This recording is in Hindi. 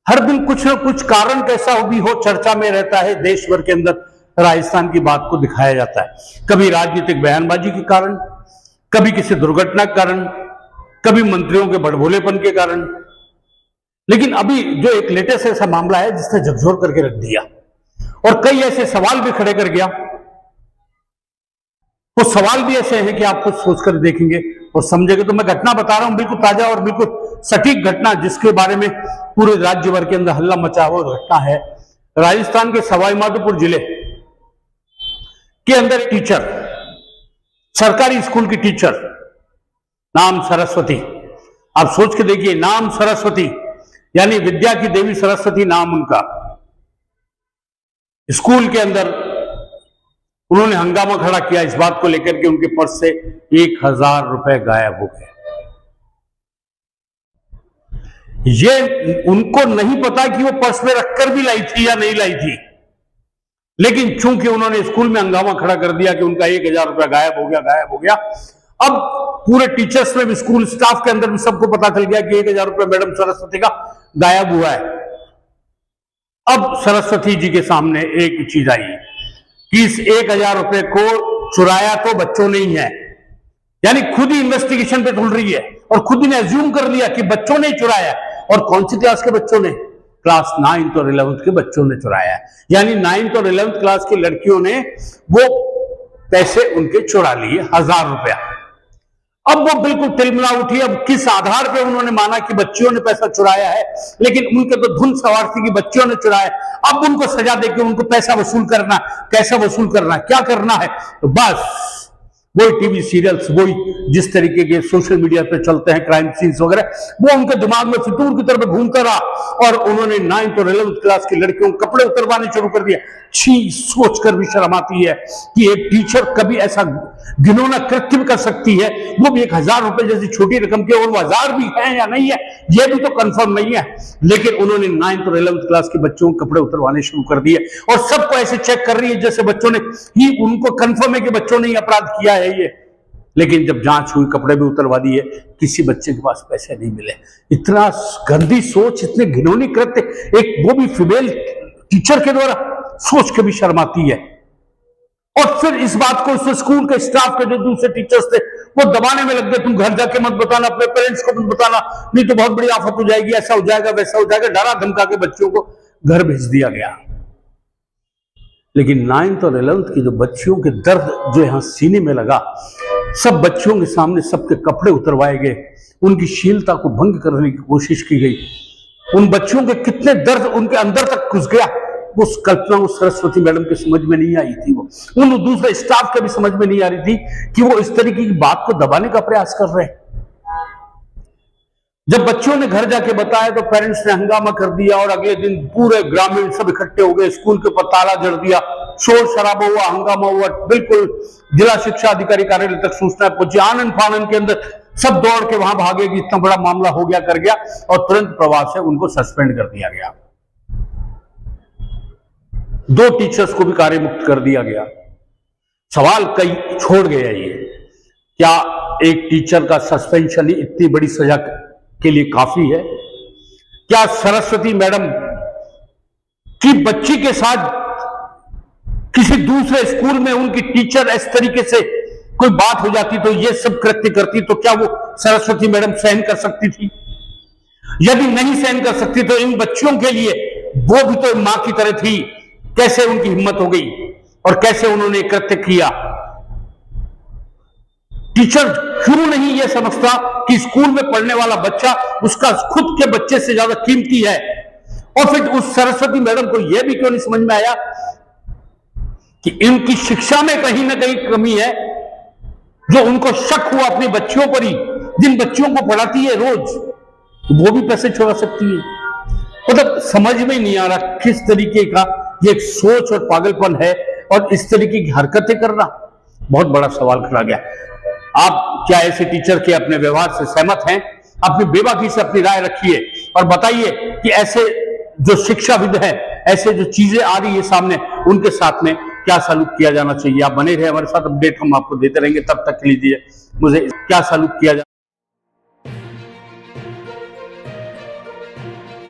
हर दिन कुछ न कुछ कारण कैसा भी हो चर्चा में रहता है। देश भर के अंदर राजस्थान की बात को दिखाया जाता है, कभी राजनीतिक बयानबाजी के कारण, कभी किसी दुर्घटना के कारण, कभी मंत्रियों के बड़भोलेपन के कारण। लेकिन अभी जो एक लेटेस्ट ऐसा मामला है जिसने झकझोर करके रख दिया और कई ऐसे सवाल भी खड़े कर गया। वो सवाल भी ऐसे हैं कि आप कुछ सोचकर देखेंगे और समझेंगे। तो मैं घटना बता रहा हूं, बिल्कुल ताजा और बिल्कुल सटीक घटना, जिसके बारे में पूरे राज्य भर के अंदर हल्ला मचा हुआ घटना है। राजस्थान के सवाईमाधोपुर जिले के अंदर टीचर, सरकारी स्कूल की टीचर, नाम सरस्वती। आप सोच के देखिए, नाम सरस्वती यानी विद्या की देवी सरस्वती नाम उनका। स्कूल के अंदर उन्होंने हंगामा खड़ा किया इस बात को लेकर के उनके पर्स से 1000 रुपए गायब हो गए। ये उनको नहीं पता कि वो पर्स में रखकर भी लाई थी या नहीं लाई थी, लेकिन चूंकि उन्होंने स्कूल में हंगामा खड़ा कर दिया कि उनका 1000 रुपया गायब हो गया। अब पूरे टीचर्स में भी, स्कूल स्टाफ के अंदर भी सबको पता चल गया कि 1000 रुपया मैडम सरस्वती का गायब हुआ है। अब सरस्वती जी के सामने एक चीज आई कि इस 1000 रुपए को चुराया तो बच्चों ने ही है, यानी खुद ही इन्वेस्टिगेशन पे तुल रही है और खुद ही ने अज्यूम कर लिया कि बच्चों ने चुराया। और कौन सी क्लास के बच्चों ने? क्लास 9th और 11th के बच्चों ने चुराया है, यानी 9th और 11th क्लास की लड़कियों ने वो पैसे उनके चुरा लिए, 1000 रुपया। अब वो बिल्कुल तिलमिला उठी। अब किस आधार पे उन्होंने माना कि बच्चियों ने पैसा चुराया है, लेकिन उनके तो धुन सवार थी कि बच्चियों ने चुराया। अब उनको सजा देके उनको पैसा वसूल करना, कैसा वसूल करना, क्या करना है? तो बस वही टीवी सीरियल्स, वही जिस तरीके के सोशल मीडिया पे चलते हैं क्राइम सीन्स वगैरह, वो उनके दिमाग में फितूर की तरफ घूमता रहा और उन्होंने 9th और 11th क्लास की लड़कियों को कपड़े उतरवाने शुरू कर दिया। छी, सोचकर भी शर्म आती है कि एक टीचर कभी ऐसा घिनौना कृत्य कर सकती है, वो भी 1000 रुपए जैसी छोटी रकम के, और वो 1000 भी है या नहीं है ये भी तो कंफर्म नहीं है। लेकिन उन्होंने 9th और 11th क्लास के बच्चों को कपड़े उतरवाने शुरू कर दिए और सबको ऐसे चेक कर रही है जैसे बच्चों ने ही, उनको कंफर्म है कि बच्चों ने ही अपराध किया है ये। लेकिन जब जांच हुई, कपड़े भी उतरवा दिए, किसी बच्चे के पास पैसे नहीं मिले। इतना गंदी सोच, इतने घिनौनी कृत्य, एक वो भी फीमेल टीचर के द्वारा, सोच के भी शर्म आती है। और फिर इस बात को उस स्कूल के स्टाफ के जो दूसरे टीचर्स थे वो दबाने में लग गए, तुम घर जाके मत बताना, अपने पेरेंट्स को मत बताना, नहीं तो बहुत बड़ी आफत हो जाएगी, ऐसा हो जाएगा, वैसा हो जाएगा। डरा धमका के बच्चों को घर भेज दिया गया। लेकिन 9th और 11th की जो बच्चियों के दर्द जो यहां सीने में लगा, सब बच्चियों के सामने सबके कपड़े उतरवाए गए, उनकी शीलता को भंग करने की कोशिश की गई। उन बच्चियों के कितने दर्द उनके अंदर तक घुस गया, उस कल्पना उस सरस्वती मैडम के समझ में नहीं आई थी। वो उन दूसरे स्टाफ के भी समझ में नहीं आ रही थी कि वो इस तरीके की बात को दबाने का प्रयास कर रहे हैं। जब बच्चों ने घर जाके बताया तो पेरेंट्स ने हंगामा कर दिया और अगले दिन पूरे ग्रामीण सब इकट्ठे हो गए, स्कूल के ऊपर ताला जड़ दिया, शोर शराबा हुआ, हंगामा हुआ, बिल्कुल जिला शिक्षा अधिकारी कार्यालय तक सूचना पहुंची। आनंद फानंद के अंदर सब दौड़ के वहां भागे कि इतना बड़ा मामला हो गया, कर गया, और तुरंत प्रभाव से उनको सस्पेंड कर दिया गया। 2 टीचर्स को भी कार्य मुक्त कर दिया गया। सवाल कई छोड़ गया ये, क्या एक टीचर का सस्पेंशन ही इतनी बड़ी सजा के लिए काफी है? क्या सरस्वती मैडम की बच्ची के साथ किसी दूसरे स्कूल में उनकी टीचर इस तरीके से कोई बात हो जाती तो ये सब कृत्य करती, तो क्या वो सरस्वती मैडम सहन कर सकती थी? यदि नहीं सहन कर सकती तो इन बच्चियों के लिए वो भी तो मां की तरह थी, कैसे उनकी हिम्मत हो गई और कैसे उन्होंने कृत्य किया? टीचर क्यों नहीं यह समझता कि स्कूल में पढ़ने वाला बच्चा उसका खुद के बच्चे से ज्यादा कीमती है? और फिर उस सरस्वती मैडम को यह भी क्यों नहीं समझ में आया कि इनकी शिक्षा में कहीं ना कहीं कमी है, जो उनको शक हुआ अपनी बच्चियों पर ही, जिन बच्चियों को पढ़ाती है रोज, तो वो भी पैसे छुड़ा सकती है। मतलब समझ में नहीं आ रहा किस तरीके का ये एक सोच और पागलपन है, और इस तरीके की हरकतें करना बहुत बड़ा सवाल खड़ा गया। आप क्या ऐसे टीचर के अपने व्यवहार से सहमत हैं? अपनी बेबाकी से अपनी राय रखिए और बताइए कि ऐसे जो शिक्षाविद हैं, ऐसे जो चीजें आ रही है सामने, उनके साथ में क्या सलूक किया जाना चाहिए। आप बने रहे हमारे साथ, अपडेट हम आपको देते रहेंगे। तब तक के लिए मुझे क्या सलूक किया जाना